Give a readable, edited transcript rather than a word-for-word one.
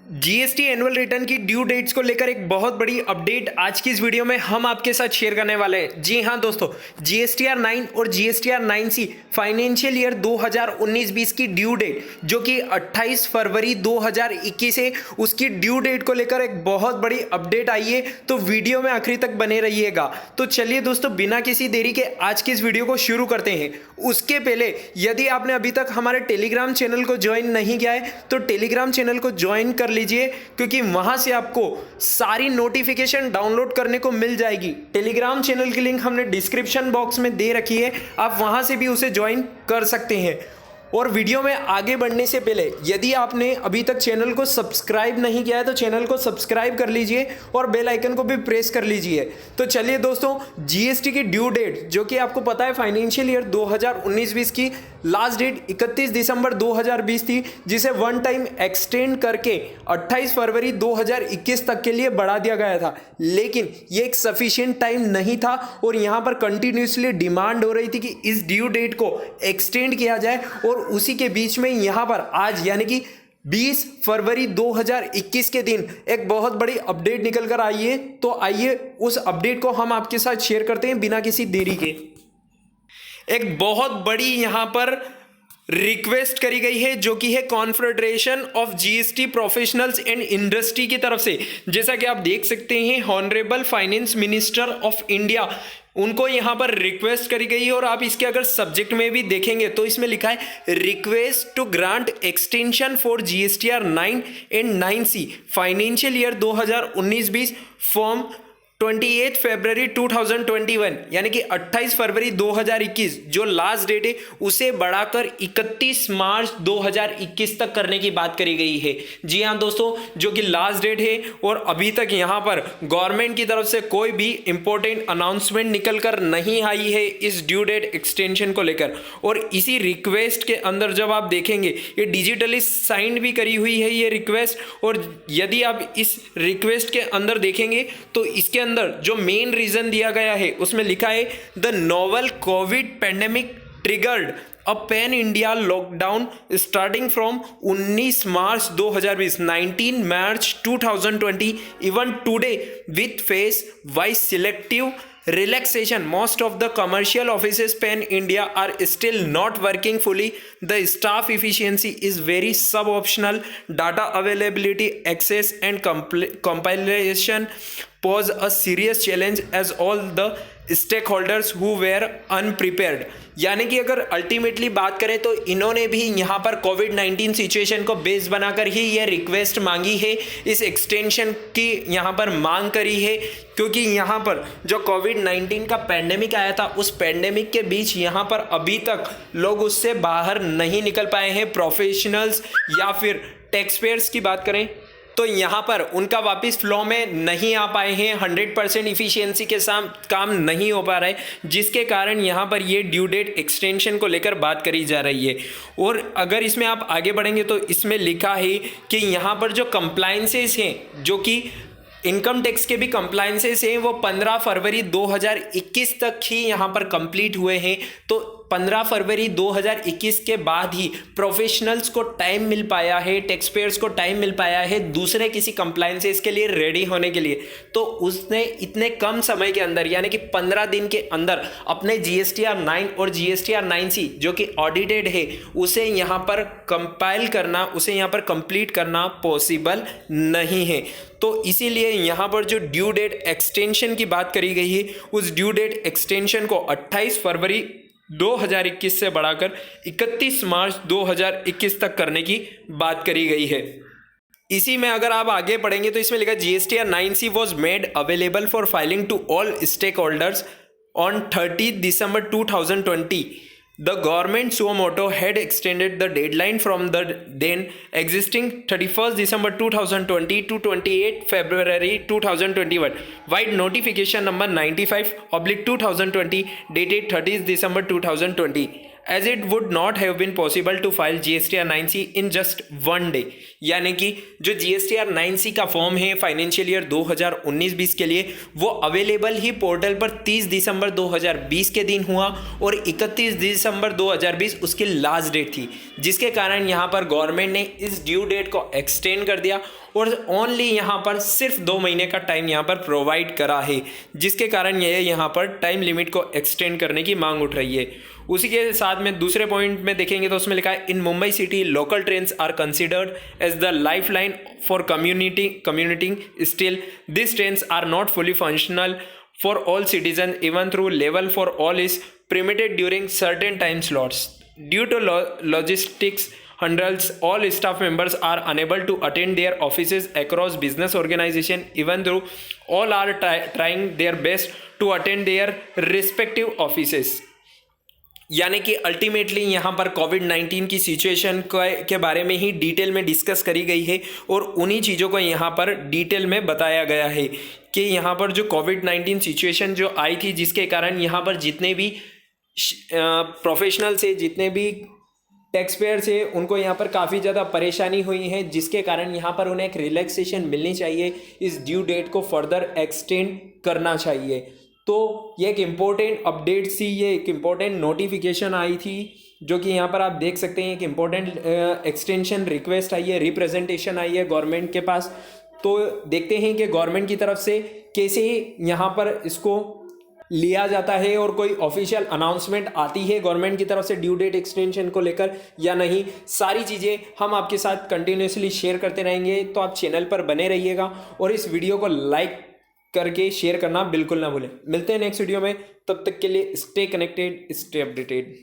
GST annual return की due dates को लेकर एक बहुत बड़ी अपडेट आज की इस वीडियो में हम आपके साथ शेयर करने वाले हैं। जी हां दोस्तों, जीएसटीआर 9 और जीएसटीआर 9C फाइनेंशियल ईयर 2019-20 की ड्यू डेट जो कि 28 फरवरी 2021 है, उसकी ड्यू डेट को लेकर एक बहुत बड़ी अपडेट आई है। तो वीडियो में आखिरी तक बने रहिएगा। तो चलिए दोस्तों, बिना किसी देरी के आज की इस वीडियो को शुरू करते हैं। उसके पहले यदि आपने अभी तक हमारे टेलीग्राम चैनल को ज्वाइन नहीं किया है तो टेलीग्राम चैनल को ज्वाइन कर लीजिए, क्योंकि वहां से आपको सारी नोटिफिकेशन डाउनलोड करने को मिल जाएगी। टेलीग्राम चैनल की लिंक हमने डिस्क्रिप्शन बॉक्स में दे रखी है, आप वहां से भी उसे ज्वाइन कर सकते हैं। और वीडियो में आगे बढ़ने से पहले यदि आपने अभी तक चैनल को सब्सक्राइब नहीं किया है तो चैनल को सब्सक्राइब कर लीजिए और बेल आइकन को भी प्रेस कर लीजिए। तो चलिए दोस्तों, जीएसटी की ड्यू डेट जो कि आपको पता है फाइनेंशियल ईयर 2019-20 की लास्ट डेट 31 दिसंबर 2020 थी, जिसे वन टाइम एक्सटेंड करके 28 फरवरी 2021 तक के लिए बढ़ा दिया गया था। लेकिन ये एक सफिशिएंट टाइम नहीं था और यहाँ पर कंटिन्यूसली डिमांड हो रही थी कि इस ड्यू डेट को एक्सटेंड किया जाए। और उसी के बीच में यहाँ पर आज यानी कि 20 फरवरी 2021 के दिन एक बहुत बड़ी अपडेट निकल कर आई है। तो आइए उस अपडेट को हम आपके साथ शेयर करते हैं बिना किसी देरी के। एक बहुत बड़ी यहां पर रिक्वेस्ट करी गई है जो कि है confederation of GST professionals and industry की तरफ से। जैसा कि आप देख सकते हैं, honourable finance minister of India, उनको यहां पर रिक्वेस्ट करी गई है। और आप इसके अगर सब्जेक्ट में भी देखेंगे तो इसमें लिखा है request to grant extension for GSTR 9 and 9C financial year 2019-20 from 28 February 2021 यानी कि 28 फरवरी 2021 जो लास्ट डेट है उसे बढ़ाकर 31 मार्च 2021 तक करने की बात करी गई है। जी हां दोस्तों, जो कि लास्ट डेट है और अभी तक यहां पर गवर्नमेंट की तरफ से कोई भी इंपॉर्टेंट अनाउंसमेंट निकल कर नहीं आई है इस ड्यू डेट एक्सटेंशन को लेकर। और इसी रिक्वेस्ट के अंदर जब आप देखेंगे, ये डिजिटली साइन भी करी हुई है ये रिक्वेस्ट। और यदि आप इस रिक्वेस्ट के अंदर देखेंगे तो इसके अंदर जो मेन रीजन दिया गया है उसमें लिखा है the novel Covid pandemic triggered a pan India lockdown starting from 19 March 2020 19 March 2020 even today with face wise selective relaxation. Most of the commercial offices pan India are still not working fully. The staff efficiency is very suboptimal. Data availability, access and compilation pose a serious challenge as all the stakeholders who were unprepared. यानी कि अगर ultimately बात करें तो इन्होंने भी यहाँ पर कोविड-19 सिचुएशन को बेस बनाकर ही ये रिक्वेस्ट मांगी है, इस एक्सटेंशन की यहाँ पर मांग करी है। क्योंकि यहाँ पर जो कोविड-19 का पैंडेमिक आया था उस पैंडेमिक के बीच यहाँ पर अभी तक लोग उससे बाहर नहीं निकल पाए हैं। प्रोफेशनल्स या फिर टैक्स पेयर्स की बात करें तो यहाँ पर उनका वापस फ्लो में नहीं आ पाए हैं, 100% इफिशियंसी के साथ काम नहीं हो पा रहा है, जिसके कारण यहाँ पर ये ड्यू डेट एक्सटेंशन को लेकर बात करी जा रही है। और अगर इसमें आप आगे बढ़ेंगे तो इसमें लिखा है कि यहाँ पर जो कंप्लायंसेस हैं, जो कि इनकम टैक्स के भी कंप्लायंसेस हैं, वो 15 फरवरी 2021 तक ही यहाँ पर कंप्लीट हुए हैं। तो 15 फरवरी 2021 के बाद ही प्रोफेशनल्स को टाइम मिल पाया है, टैक्स पेयर्स को टाइम मिल पाया है दूसरे किसी कंप्लायंसेस के लिए रेडी होने के लिए। तो उसने इतने कम समय के अंदर यानी कि 15 दिन के अंदर अपने जीएसटीआर 9 और जीएसटीआर 9C जो कि ऑडिटेड है उसे यहाँ पर कंपाइल करना, उसे यहाँ पर कंप्लीट करना पॉसिबल नहीं है। तो इसीलिए यहाँ पर जो ड्यू डेट एक्सटेंशन की बात करी गई है उस ड्यू डेट एक्सटेंशन को 28 फरवरी 2021 से बढ़ाकर 31 मार्च 2021 तक करने की बात करी गई है। इसी में अगर आप आगे पढ़ेंगे तो इसमें लिखा GSTR 9C was made available for filing to all stakeholders on 30 December 2020. The government suo motu had extended the deadline from the then existing 31st December 2020 to 28 February 2021. Wide notification number 95/2020 dated 30th December 2020. As it would not have been possible to file GSTR 9C in just one day. यानी कि जो GSTR 9C का form है financial year 2019-20 के लिए वो available ही portal पर 30 December 2020 के दिन हुआ और 31 दिसंबर 2020 उसकी लास्ट डेट थी, जिसके कारण यहाँ पर गवर्नमेंट ने इस ड्यू डेट को एक्सटेंड कर दिया और ओनली यहाँ पर सिर्फ 2 महीने का टाइम यहाँ पर प्रोवाइड करा है, जिसके कारण ये यहाँ पर टाइम लिमिट को एक्सटेंड करने की मांग उठ रही है। उसी के साथ में दूसरे पॉइंट में देखेंगे तो उसमें लिखा है in Mumbai city local trains are considered as the lifeline for commuting still this trains are not fully functional for all citizen even through level for all is permitted during certain time slots. Due to logistics hurdles, all staff members are unable to attend their offices across business organization, even though all are trying their best to attend their respective offices. यानी कि ultimately यहाँ पर कोविड-19 की situation के बारे में ही detail में discuss करी गई है और उन्हीं चीज़ों को यहाँ पर डिटेल में बताया गया है कि यहाँ पर जो कोविड-19 सिचुएशन जो आई थी, जिसके कारण यहाँ पर जितने भी प्रोफेशनल से जितने भी टैक्स पेयर से उनको यहाँ पर काफ़ी ज़्यादा परेशानी हुई है, जिसके कारण यहाँ पर उन्हें एक रिलैक्सेशन मिलनी चाहिए, इस ड्यू डेट को फर्दर एक्सटेंड करना चाहिए। तो ये एक इम्पोर्टेंट अपडेट थी, ये एक इम्पोर्टेंट नोटिफिकेशन आई थी, जो कि यहाँ पर आप देख सकते हैं एक इम्पोर्टेंट एक्सटेंशन रिक्वेस्ट आई है, रिप्रेजेंटेशन आई है गवर्नमेंट के पास। तो देखते हैं कि गवर्नमेंट की तरफ से कैसे यहाँ पर इसको लिया जाता है और कोई ऑफिशियल अनाउंसमेंट आती है गवर्नमेंट की तरफ से ड्यू डेट एक्सटेंशन को लेकर या नहीं। सारी चीज़ें हम आपके साथ कंटिन्यूसली शेयर करते रहेंगे, तो आप चैनल पर बने रहिएगा और इस वीडियो को लाइक करके शेयर करना बिल्कुल ना भूलें। मिलते हैं नेक्स्ट वीडियो में, तब तक के लिए स्टे कनेक्टेड, स्टे अपडेटेड।